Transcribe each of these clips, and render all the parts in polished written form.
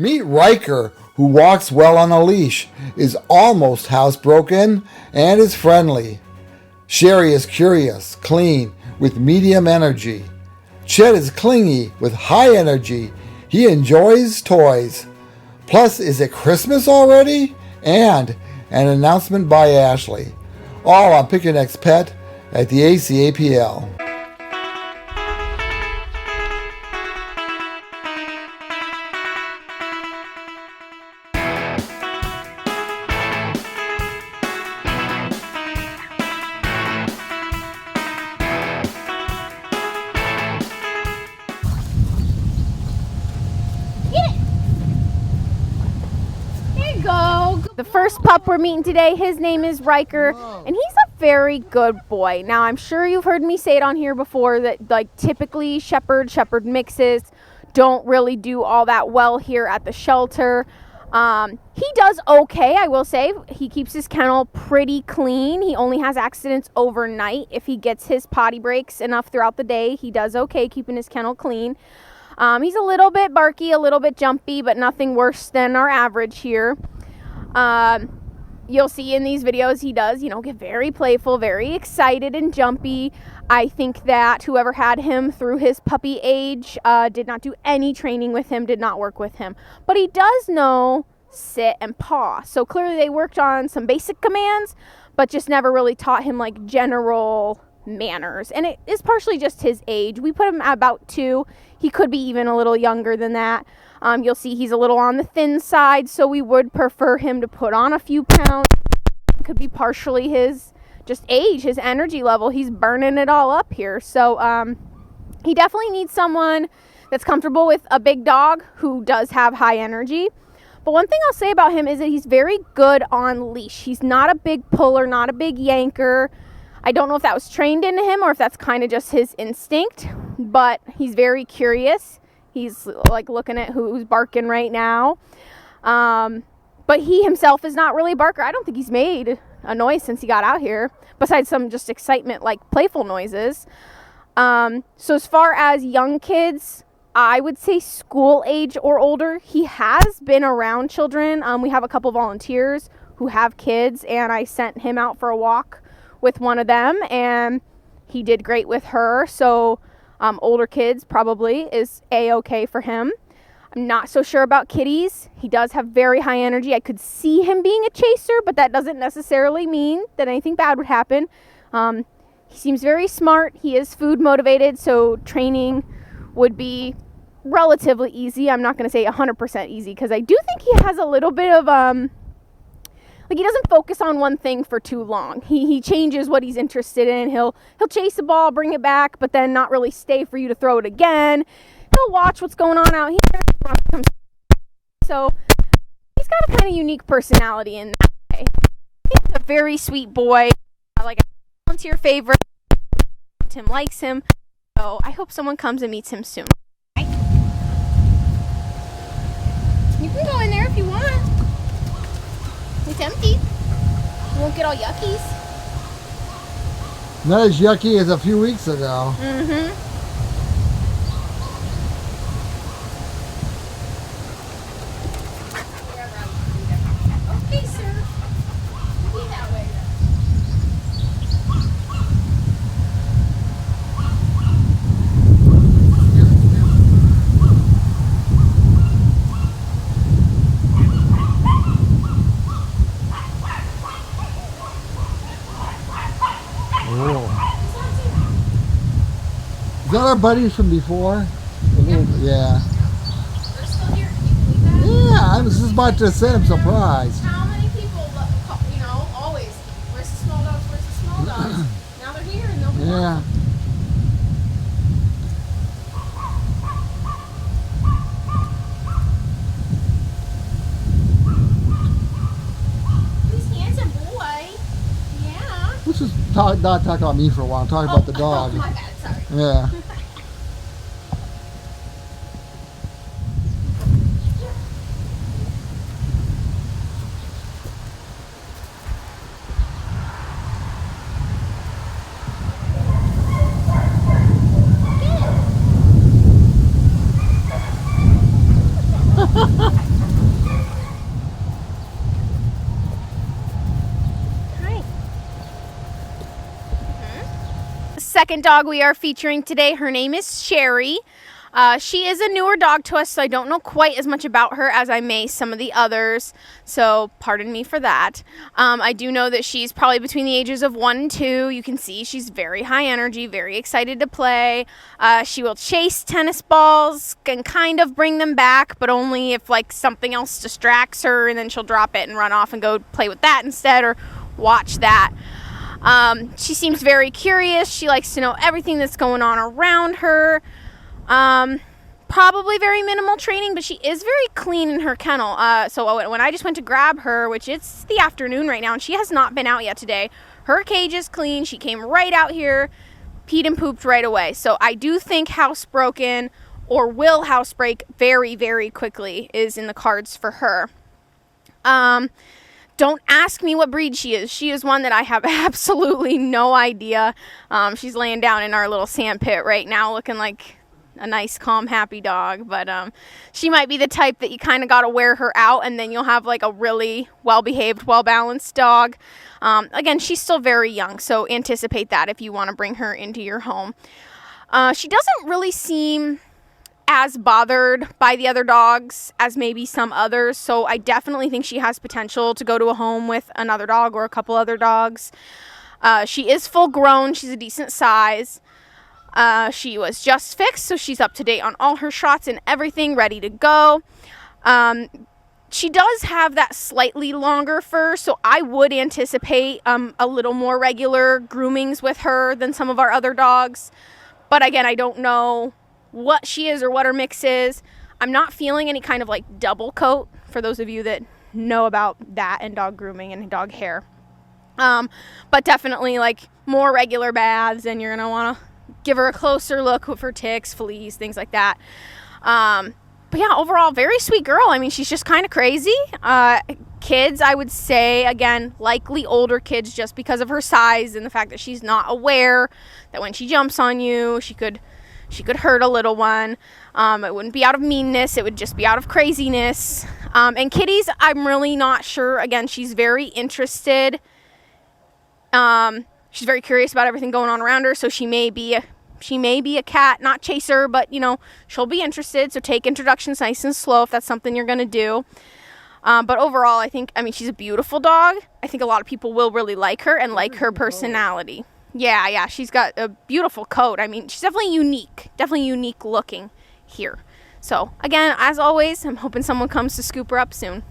Meet Riker, who walks well on a leash, is almost housebroken, and is friendly. Sherry is curious, clean, with medium energy. Chet is clingy, with high energy. He enjoys toys. Plus, is it Christmas already? And an announcement by Ashley. All on Pick Your Next Pet at the ACAPL. The first pup we're meeting today, his name is Riker, and he's a very good boy. Now, I'm sure you've heard me say it on here before that, like, typically shepherd mixes don't really do all that well here at the shelter. He does okay, I will say. He keeps his kennel pretty clean. He only has accidents overnight. If he gets his potty breaks enough throughout the day, he does okay keeping his kennel clean. He's a little bit barky, a little bit jumpy, but nothing worse than our average here. You'll see in these videos he does, get very playful, very excited and jumpy. I think that whoever had him through his puppy age did not do any training with him, did not work with him. But he does know sit and paw. So clearly they worked on some basic commands, but just never really taught him like general manners. And it is partially just his age. We put him at about 2. He could be even a little younger than that. You'll see he's a little on the thin side, so we would prefer him to put on a few pounds. It could be partially his just age, his energy level. He's burning it all up here. So he definitely needs someone that's comfortable with a big dog who does have high energy. But one thing I'll say about him is that he's very good on leash. He's not a big puller, not a big yanker. I don't know if that was trained into him or if that's kind of just his instinct, but he's very curious. He's like looking at who's barking right now. But he himself is not really a barker. I don't think he's made a noise since he got out here, besides some just excitement, like playful noises. So as far as young kids, I would say school age or older. He has been around children. We have a couple volunteers who have kids, and I sent him out for a walk with one of them, and he did great with her. So older kids probably is a-okay for him. I'm not so sure about kitties. He does have very high energy. I could see him being a chaser, but that doesn't necessarily mean that anything bad would happen. He seems very smart. He is food motivated, so training would be relatively easy. I'm not going to say 100% easy, because I do think he has a little bit of he doesn't focus on one thing for too long. He changes what he's interested in. He'll chase the ball, bring it back, but then not really stay for you to throw it again. He'll watch what's going on out here. So he's got a kind of unique personality in that way. He's a very sweet boy. Like a volunteer favorite. Tim likes him. So I hope someone comes and meets him soon. You can go in there if you want. It's empty. You won't get all yuckies. Not as yucky as a few weeks ago. Mm-hmm. Okay, sir. Be that way. Is that our buddies from before? Yep. Yeah. They're still here. Can you believe that? Yeah, I was just about to say I'm surprised. How many people, always, where's the small dogs, where's the small dogs? Now they're here and they'll be Yeah. He's handsome boy. Yeah. Let's just not talk about me for a while. Talk about the dog. My bad, sorry. Yeah. second dog we are featuring today, her name is Sherry. She is a newer dog to us, so I don't know quite as much about her as I may some of the others, so pardon me for that. I do know that she's probably between the ages of 1 and 2. You can see she's very high energy, very excited to play. She will chase tennis balls and kind of bring them back, but only if like something else distracts her, and then she'll drop it and run off and go play with that instead or watch that. She seems very curious. She likes to know everything that's going on around her. Probably very minimal training, but she is very clean in her kennel. So when I just went to grab her, which it's the afternoon right now, and she has not been out yet today, her cage is clean. She came right out here, peed and pooped right away. So I do think housebroken or will housebreak very, very quickly is in the cards for her. Don't ask me what breed she is. She is one that I have absolutely no idea. She's laying down in our little sand pit right now looking like a nice, calm, happy dog, but she might be the type that you kind of got to wear her out, and then you'll have like a really well-behaved, well-balanced dog. Again, she's still very young, so anticipate that if you want to bring her into your home. She doesn't really seem as bothered by the other dogs as maybe some others, so I definitely think she has potential to go to a home with another dog or a couple other dogs. She is full grown. She's a decent size. She was just fixed, so she's up to date on all her shots and everything, ready to go. She does have that slightly longer fur, so I would anticipate a little more regular groomings with her than some of our other dogs. But again, I don't know what she is or what her mix is. I'm not feeling any kind of like double coat, for those of you that know about that and dog grooming and dog hair. But definitely like more regular baths, and you're going to want to give her a closer look for ticks, fleas, things like that. But yeah, overall, very sweet girl. I mean, she's just kind of crazy. Kids, I would say, again, likely older kids just because of her size and the fact that she's not aware that when she jumps on you, she could hurt a little one. It wouldn't be out of meanness. It would just be out of craziness. And kitties, I'm really not sure. Again, she's very interested. She's very curious about everything going on around her, so she may be a cat, not chaser, but, she'll be interested, so take introductions nice and slow if that's something you're going to do. But overall, I mean, she's a beautiful dog. I think a lot of people will really like her and like her personality. Yeah, she's got a beautiful coat. I mean, she's definitely unique looking here. So, again, as always, I'm hoping someone comes to scoop her up soon.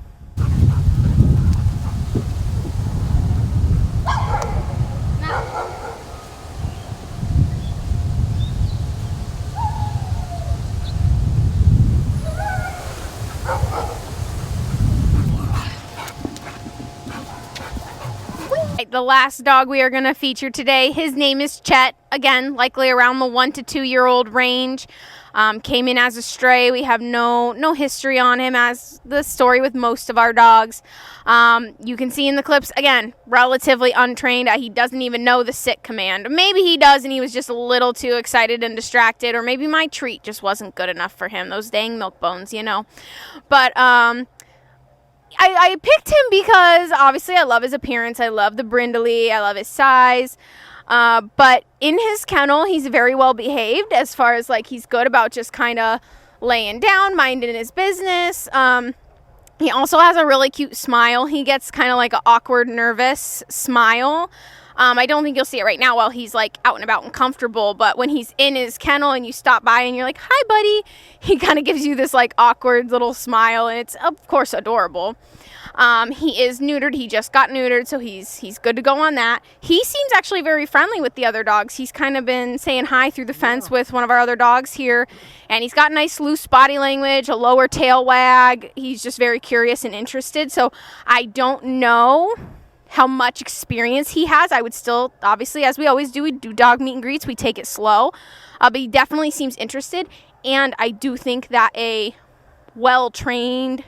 The last dog we are going to feature today, his name is Chet. Again, likely around the 1 to 2 year old range. Came in as a stray. We have no history on him, as the story with most of our dogs. You can see in the clips, again, relatively untrained. He doesn't even know the sit command. Maybe he does, and he was just a little too excited and distracted, or maybe my treat just wasn't good enough for him. Those dang milk bones, But I picked him because, obviously, I love his appearance. I love the brindley. I love his size. But in his kennel, he's very well behaved as far as, he's good about just kind of laying down, minding his business. He also has a really cute smile. He gets kind of like an awkward, nervous smile. I don't think you'll see it right now while he's, out and about and comfortable. But when he's in his kennel and you stop by and you're like, hi, buddy, he kind of gives you this, awkward little smile. And it's, of course, adorable. He is neutered. He just got neutered, so he's good to go on that. He seems actually very friendly with the other dogs. He's kind of been saying hi through the fence with one of our other dogs here. And he's got nice, loose body language, a lower tail wag. He's just very curious and interested. So I don't know how much experience he has. I would still, obviously, as we always do, we do dog meet and greets. We take it slow. But he definitely seems interested. And I do think that a well-trained,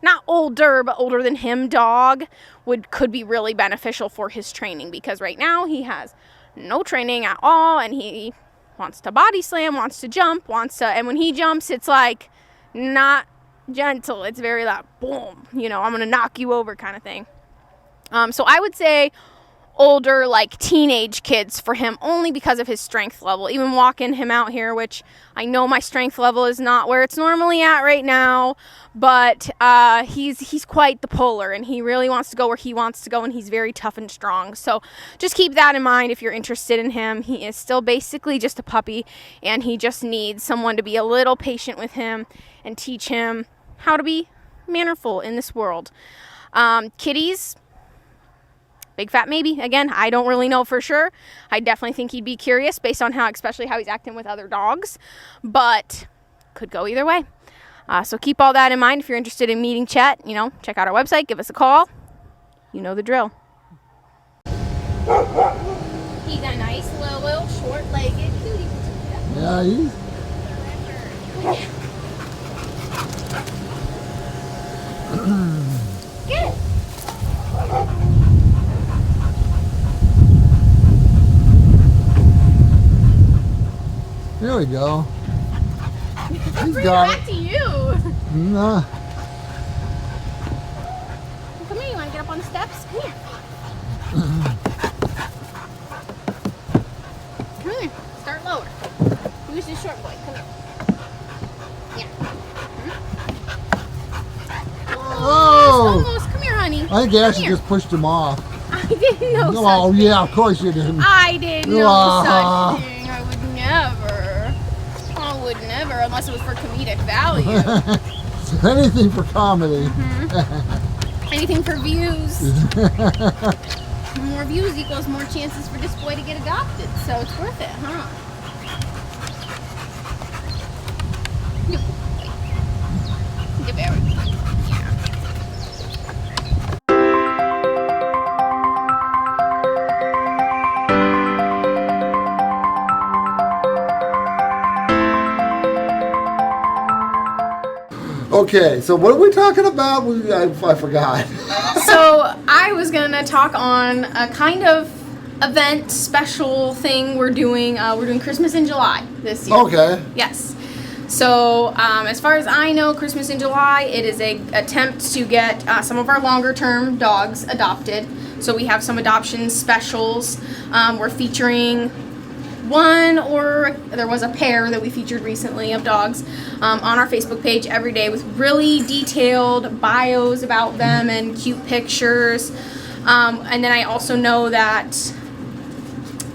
not older, but older than him dog could be really beneficial for his training, because right now he has no training at all, and he wants to body slam, wants to jump, and when he jumps, it's not gentle. It's very boom, I'm going to knock you over kind of thing. So I would say older, like teenage kids for him, only because of his strength level. Even walking him out here, which I know my strength level is not where it's normally at right now, but he's quite the puller, and he really wants to go where he wants to go, and he's very tough and strong. So just keep that in mind if you're interested in him. He is still basically just a puppy, and he just needs someone to be a little patient with him and teach him how to be mannerful in this world. Kitties, big fat maybe. Again, I don't really know for sure. I definitely think he'd be curious based on especially how he's acting with other dogs, but could go either way. So keep all that in mind. If you're interested in meeting Chet, check out our website, give us a call. You know the drill. He's a nice little short-legged cutie. Yeah, he's... Good. There we go. He's Bring got it back to you. Nah. Come here, you want to get up on the steps? Come here. Come here. Start lower. Who's the short boy? Come here. Yeah. Oh! Almost. Come here, honey. I think Ashley just pushed him off. I didn't know such Oh, thing. yeah, of course you didn't. I didn't know such thing. I would never, unless it was for comedic value. Anything for comedy. Anything for views. More views equals more chances for this boy to get adopted. So it's worth it, huh? Good boy. Good boy. Yeah. Okay, so what are we talking about? I forgot. So I was gonna talk on a kind of event special thing we're doing. We're doing Christmas in July this year. Okay. Yes. So as far as I know, Christmas in July, it is a attempt to get some of our longer term dogs adopted. So we have some adoption specials. We're featuring there was a pair that we featured recently of dogs on our Facebook page every day with really detailed bios about them and cute pictures. And then I also know that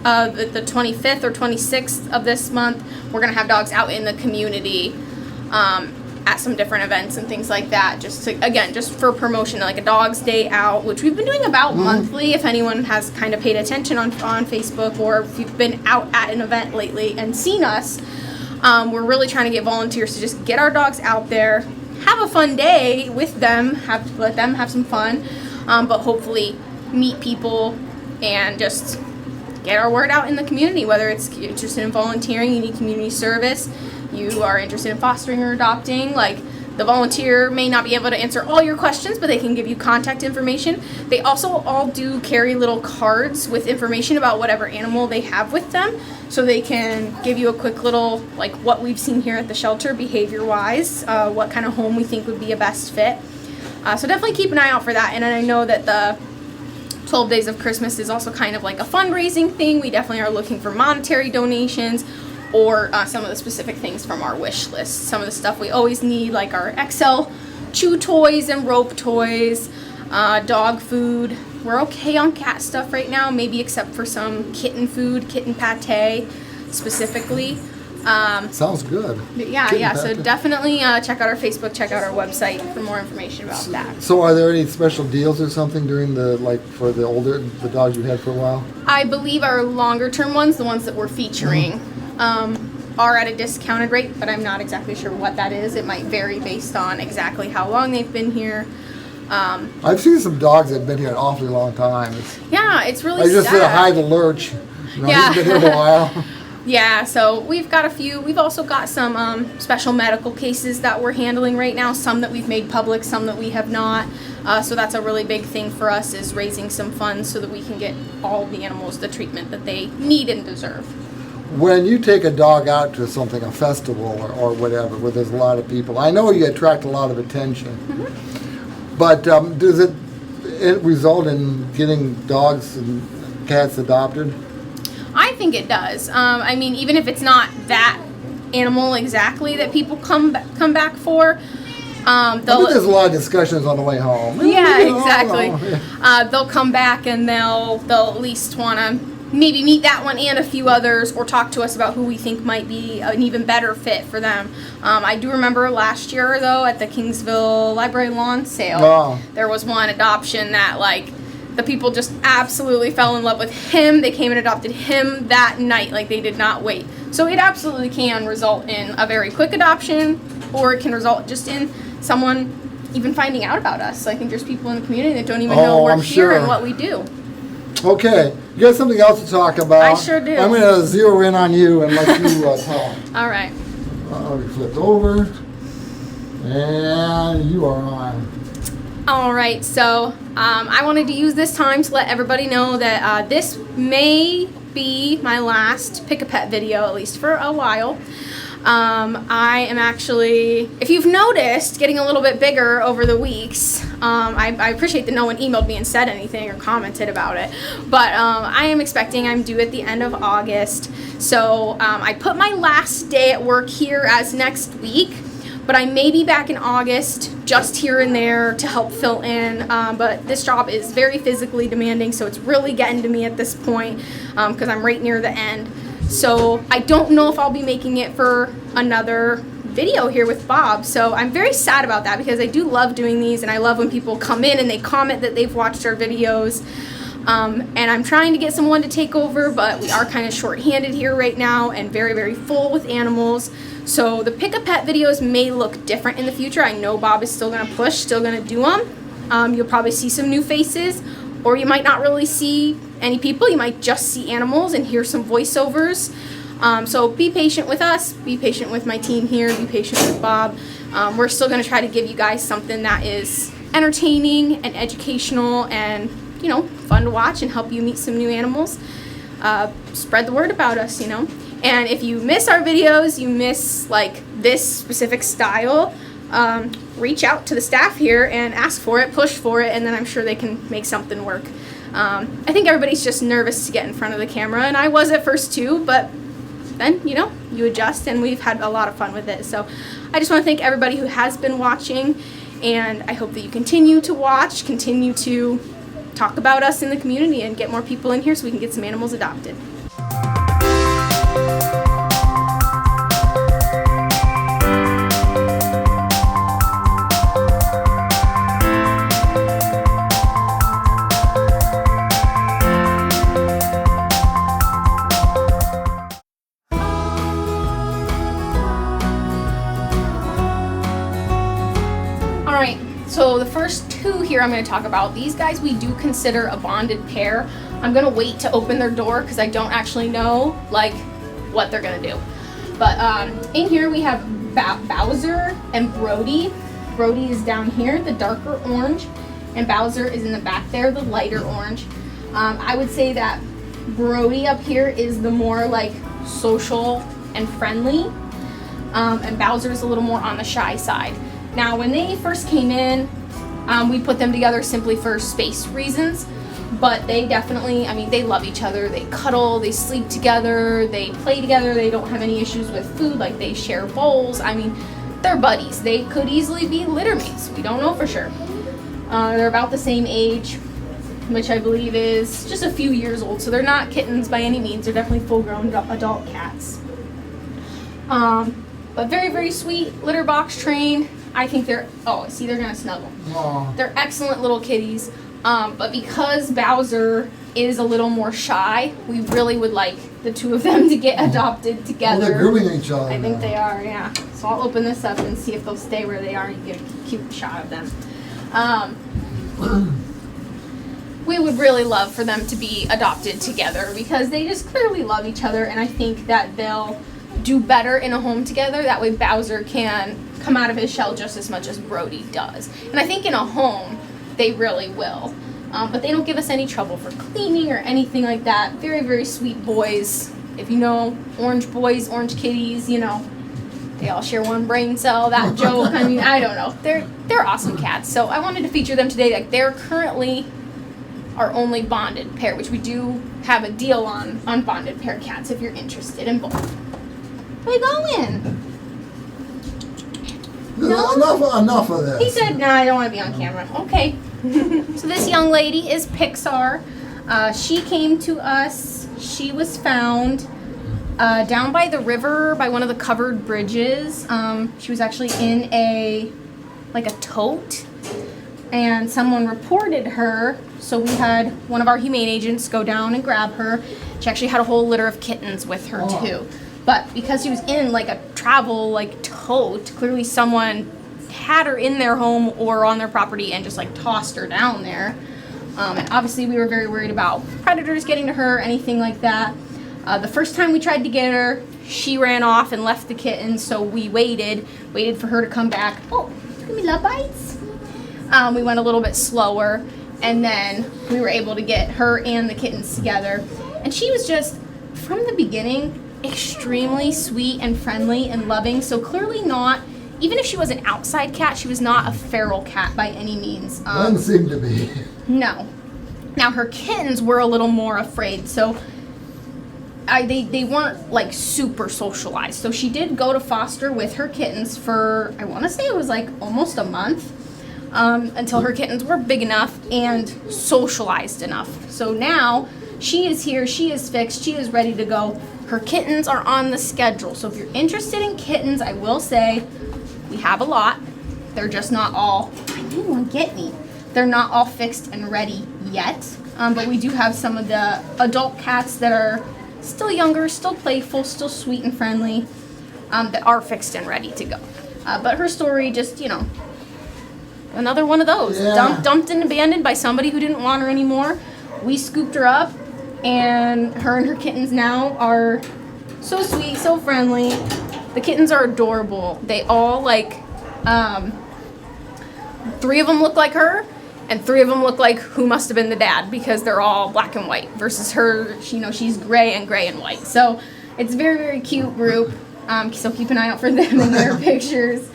the 25th or 26th of this month, we're going to have dogs out in the community at some different events and things like that, just for promotion, like a dog's day out, which we've been doing about monthly. If anyone has kind of paid attention on Facebook, or if you've been out at an event lately and seen us, we're really trying to get volunteers to just get our dogs out there, have a fun day with them, let them have some fun, but hopefully meet people and just get our word out in the community. Whether it's you're interested in volunteering, you need community service, you are interested in fostering or adopting, like the volunteer may not be able to answer all your questions, but they can give you contact information. They also all do carry little cards with information about whatever animal they have with them, so they can give you a quick little, like, what we've seen here at the shelter behavior-wise, what kind of home we think would be a best fit. So definitely keep an eye out for that. And I know that the 12 Days of Christmas is also kind of like a fundraising thing. We definitely are looking for monetary donations, or some of the specific things from our wish list. Some of the stuff we always need, like our XL chew toys and rope toys, dog food. We're okay on cat stuff right now, maybe except for some kitten food, kitten pate specifically. Sounds good. Yeah. So definitely check out our Facebook, check out our website for more information about that. So are there any special deals or something during the for the dogs you had for a while? I believe our longer term ones, the ones that we're featuring, are at a discounted rate, but I'm not exactly sure what that is. It might vary based on exactly how long they've been here. I've seen some dogs that have been here an awfully long time. It's really I just sad. did a hide the lurch. Yeah. He's been here a while. Yeah, so we've got a few. We've also got some special medical cases that we're handling right now, some that we've made public, some that we have not. So that's a really big thing for us, is raising some funds so that we can get all the animals the treatment that they need and deserve. When you take a dog out to something, a festival or whatever, where there's a lot of people, I know you attract a lot of attention, but does it result in getting dogs cat's adopted? I think it does. I mean, even if it's not that animal exactly that people come back for, I think there's a lot of discussions on the way home. Yeah, exactly. They'll come back and they'll at least want to maybe meet that one and a few others, or talk to us about who we think might be an even better fit for them. I do remember last year, though, at the Kingsville Library lawn sale, there was one adoption that, like, the people just absolutely fell in love with him. They came and adopted him that night. Like, they did not wait. So it absolutely can result in a very quick adoption, or it can result just in someone even finding out about us. So I think there's people in the community that don't even know we're here and what we do. Okay, you got something else to talk about. I sure do. I'm going to zero in on you and let you talk. All right. We flipped over, and you are on. All right, so I wanted to use this time to let everybody know that this may be my last Pick-a-Pet video, at least for a while. I am actually, if you've noticed, getting a little bit bigger over the weeks. I appreciate that no one emailed me and said anything or commented about it, but I am expecting I'm due at the end of August. So I put my last day at work here as next week, but I may be back in August, just here and there to help fill in. But this job is very physically demanding, so it's really getting to me at this point because I'm right near the end. So I don't know if I'll be making it for another video here with Bob. So I'm very sad about that because I do love doing these, and I love when people come in and they comment that they've watched our videos. And I'm trying to get someone to take over, but we are kind of short-handed here right now and very, very full with animals. So the Pick-a-Pet videos may look different in the future. I know Bob is still going to push, still going to do them. You'll probably see some new faces, or you might not really see any people. You might just see animals and hear some voiceovers. So be patient with us, be patient with my team here, be patient with Bob. We're still going to try to give you guys something that is entertaining and educational and, you know, fun to watch and help you meet some new animals. Spread the word about us, you know. And if you miss our videos, you miss like this specific style, reach out to the staff here and ask for it, push for it, and then I'm sure they can make something work. I think everybody's just nervous to get in front of the camera, and I was at first too, but then, you know, you adjust, and we've had a lot of fun with it. So I just want to thank everybody who has been watching, and I hope that you continue to watch, continue to talk about us in the community, and get more people in here so we can get some animals adopted. So the first two here I'm going to talk about, these guys we do consider a bonded pair. I'm going to wait to open their door because I don't actually know like what they're going to do. But in here we have Bowser and Brody. Brody is down here, the darker orange, and Bowser is in the back there, the lighter orange. I would say that Brody up here is the more like social and friendly, and Bowser is a little more on the shy side. Now, when they first came in, we put them together simply for space reasons, but they definitely, I mean, they love each other. They cuddle, they sleep together, they play together, they don't have any issues with food, like they share bowls. I mean, they're buddies. They could easily be litter mates. We don't know for sure. They're about the same age, which I believe is just a few years old, so they're not kittens by any means. They're definitely full-grown adult cats. But very, very sweet, litter box trained. I think they're, oh, see, they're going to snuggle. Aww. They're excellent little kitties. But because Bowser is a little more shy, we really would like the two of them to get adopted together. Well, they're grooming each other. I think they are, yeah. So I'll open this up and see if they'll stay where they are and get a cute shot of them. We would really love for them to be adopted together because they just clearly love each other, and I think that they'll do better in a home together. That way Bowser can come out of his shell just as much as Brody does. And I think in a home, they really will. But they don't give us any trouble for cleaning or anything like that. Very, very sweet boys. If you know orange boys, orange kitties, you know, they all share one brain cell, that joke. I mean, I don't know. They're awesome cats. So I wanted to feature them today. Like, they're currently our only bonded pair, which we do have a deal on bonded pair cats if you're interested in both. Where you going? No? Enough of this. He said, "No, I don't want to be on camera." Okay. So this young lady is Pixar. She came to us. She was found down by the river by one of the covered bridges. She was actually in a tote, and someone reported her. So we had one of our humane agents go down and grab her. She actually had a whole litter of kittens with her too. But because she was in like a travel tote, clearly someone had her in their home or on their property and just tossed her down there. And obviously we were very worried about predators getting to her, anything like that. The first time we tried to get her, she ran off and left the kittens, so we waited for her to come back. Oh, give me love bites. We went a little bit slower, and then we were able to get her and the kittens together. And she was just, from the beginning, extremely sweet and friendly and loving. So clearly not, even if she was an outside cat, she was not a feral cat by any means. Doesn't seem to be. No. Now her kittens were a little more afraid, so they weren't super socialized. So she did go to foster with her kittens for, I want to say it was almost a month, until her kittens were big enough and socialized enough. So now she is here, she is fixed, she is ready to go. Her kittens are on the schedule. So if you're interested in kittens, I will say we have a lot. They're just not all, I need one, get me. They're not all fixed and ready yet. But we do have some of the adult cats that are still younger, still playful, still sweet and friendly, that are fixed and ready to go. But her story just, another one of those. Yeah. Dumped and abandoned by somebody who didn't want her anymore. We scooped her up, and her kittens now are so sweet, so friendly. The kittens are adorable. They all 3 of them look like her, and 3 of them look like who must have been the dad, because they're all black and white, versus her, she's gray and white. So it's a very, very cute group. So keep an eye out for them in their pictures.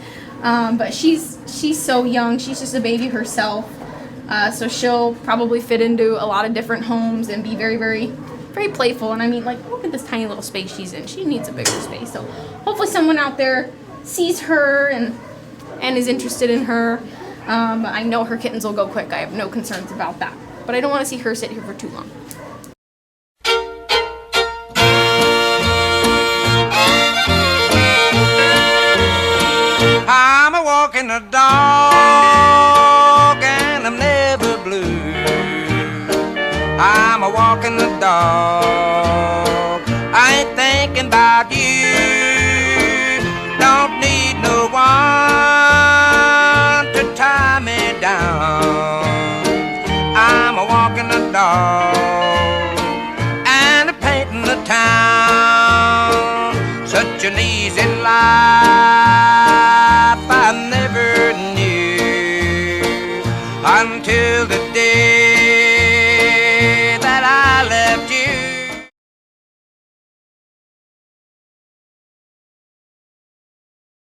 But she's so young. She's just a baby herself. So she'll probably fit into a lot of different homes and be very, very, very playful. And I mean, look at this tiny little space she's in. She needs a bigger space. So hopefully someone out there sees her and is interested in her. I know her kittens will go quick. I have no concerns about that. But I don't want to see her sit here for too long. I'm a walking a dog and I'm never blue. I'm a walking the dog. I ain't thinking about you. Don't need no one to tie me down. I'm a walking the dog and a painting the town. Such an easy life I never knew until the day